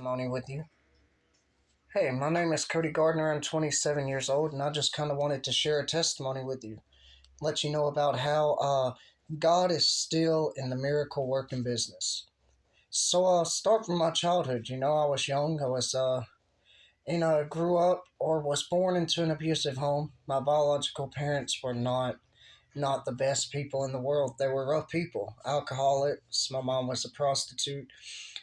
testimony with you. Hey, my name is Cody Gardner. I'm 27 years old, and I just kind of wanted to share a testimony with you. Let you know about how God is still in the miracle working business. So I'll start from my childhood. I was young. Grew up or was born into an abusive home. My biological parents were not the best people in the world. They were rough people, alcoholics. My mom was a prostitute.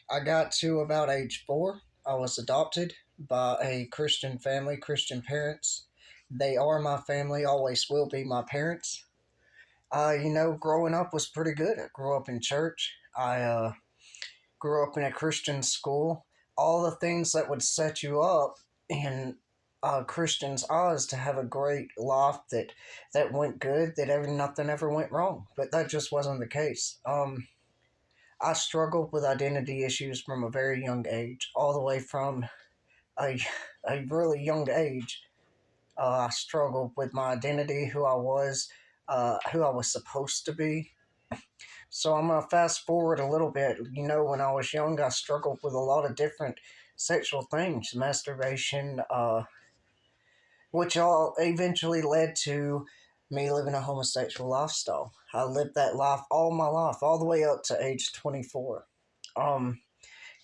I got to about age 4. I was adopted by a Christian family, Christian parents. They are my family, always will be my parents. Growing up was pretty good. I grew up in church. I grew up in a Christian school. All the things that would set you up in a Christian's eyes to have a great life that went good, nothing ever went wrong. But that just wasn't the case. I struggled with identity issues from a very young age, all the way from a, a really young age. I struggled with my identity, who I was supposed to be. So I'm going to fast forward a little bit. When I was young, I struggled with a lot of different sexual things, masturbation, which all eventually led to me living a homosexual lifestyle. I lived that life all my life, all the way up to age 24. Um,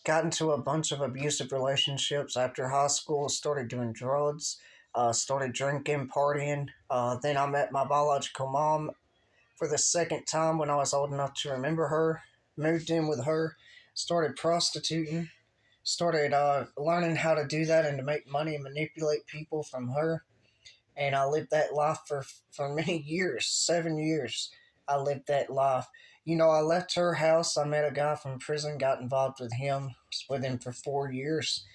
Got into a bunch of abusive relationships after high school, started doing drugs, started drinking, partying. Then I met my biological mom for the second time when I was old enough to remember her, moved in with her, started prostituting, started learning how to do that and to make money and manipulate people from her. And I lived that life for many years, 7 years. I lived that life. I left her house. I met a guy from prison, got involved with him, was with him for 4 years,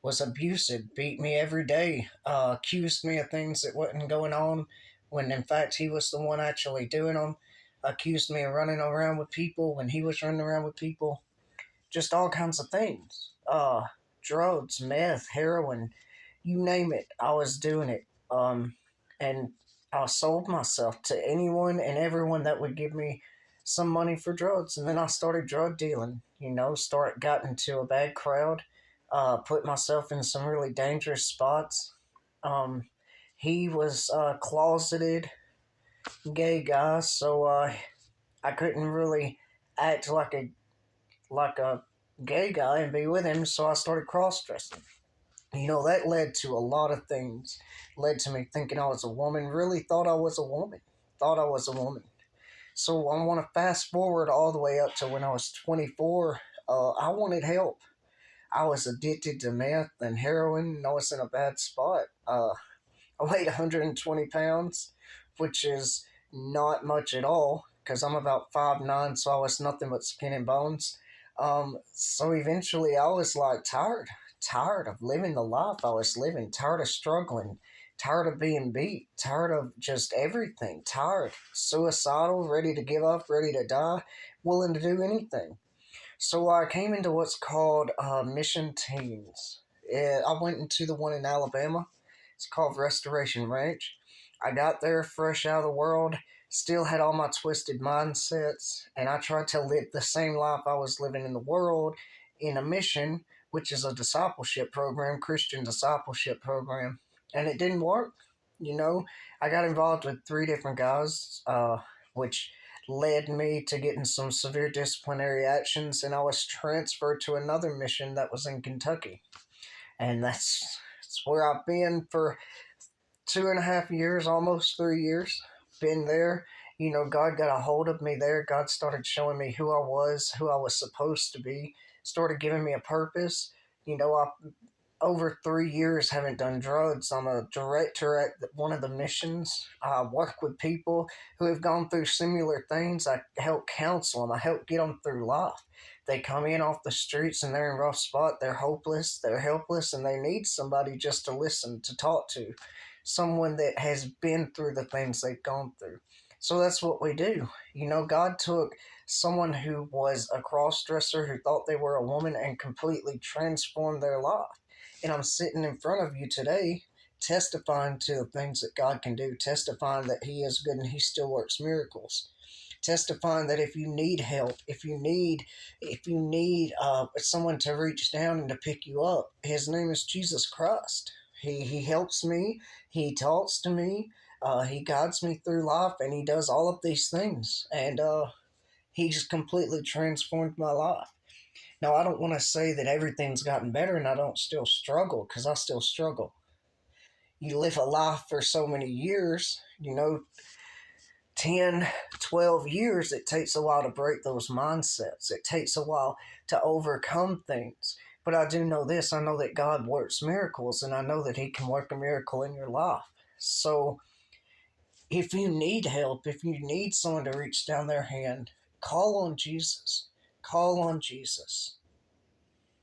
was abusive, beat me every day, accused me of things that wasn't going on, when in fact he was the one actually doing them, accused me of running around with people when he was running around with people, just all kinds of things. Drugs, meth, heroin, you name it, I was doing it. And I sold myself to anyone and everyone that would give me some money for drugs. And then I started drug dealing, got into a bad crowd, put myself in some really dangerous spots. Um, he was a closeted gay guy, so I couldn't really act like a gay guy and be with him, so I started cross dressing. That led to a lot of things. Led to me thinking I was a woman, really thought I was a woman. Thought I was a woman. So I want to fast forward all the way up to when I was 24. I wanted help. I was addicted to meth and heroin, and I was in a bad spot. I weighed 120 pounds, which is not much at all, because I'm about 5'9", so I was nothing but skin and bones. So eventually I was like tired of living the life I was living, tired of struggling, tired of being beat, tired of just everything, tired, suicidal, ready to give up, ready to die, willing to do anything. So I came into what's called Mission Teens. I went into the one in Alabama. It's called Restoration Ranch. I got there fresh out of the world, still had all my twisted mindsets, and I tried to live the same life I was living in the world in a mission, which is a discipleship program, Christian discipleship program, and it didn't work. You know, I got involved with 3 different guys, which led me to getting some severe disciplinary actions, and I was transferred to another mission that was in Kentucky. And that's where I've been for 2.5 years, almost 3 years. Been there. God got a hold of me there. God started showing me who I was supposed to be, started giving me a purpose. I over 3 years haven't done drugs. I'm a director at one of the missions. I work with people who have gone through similar things. I help counsel them. I help get them through life. They come in off the streets and they're in a rough spot. They're hopeless. They're helpless, and they need somebody just to listen, to talk to, someone that has been through the things they've gone through. So that's what we do. God took someone who was a cross dresser who thought they were a woman and completely transformed their life. And I'm sitting in front of you today testifying to the things that God can do, testifying that He is good and He still works miracles. testifying that if you need help, if you need someone to reach down and to pick you up, his name is Jesus Christ. He helps me. He talks to me. He guides me through life, and he does all of these things. And he's completely transformed my life. Now, I don't want to say that everything's gotten better and I don't still struggle, because I still struggle. You live a life for so many years, 10, 12 years, it takes a while to break those mindsets. It takes a while to overcome things. But I do know this, I know that God works miracles, and I know that he can work a miracle in your life. So if you need help, if you need someone to reach down their hand, call on Jesus. Call on Jesus.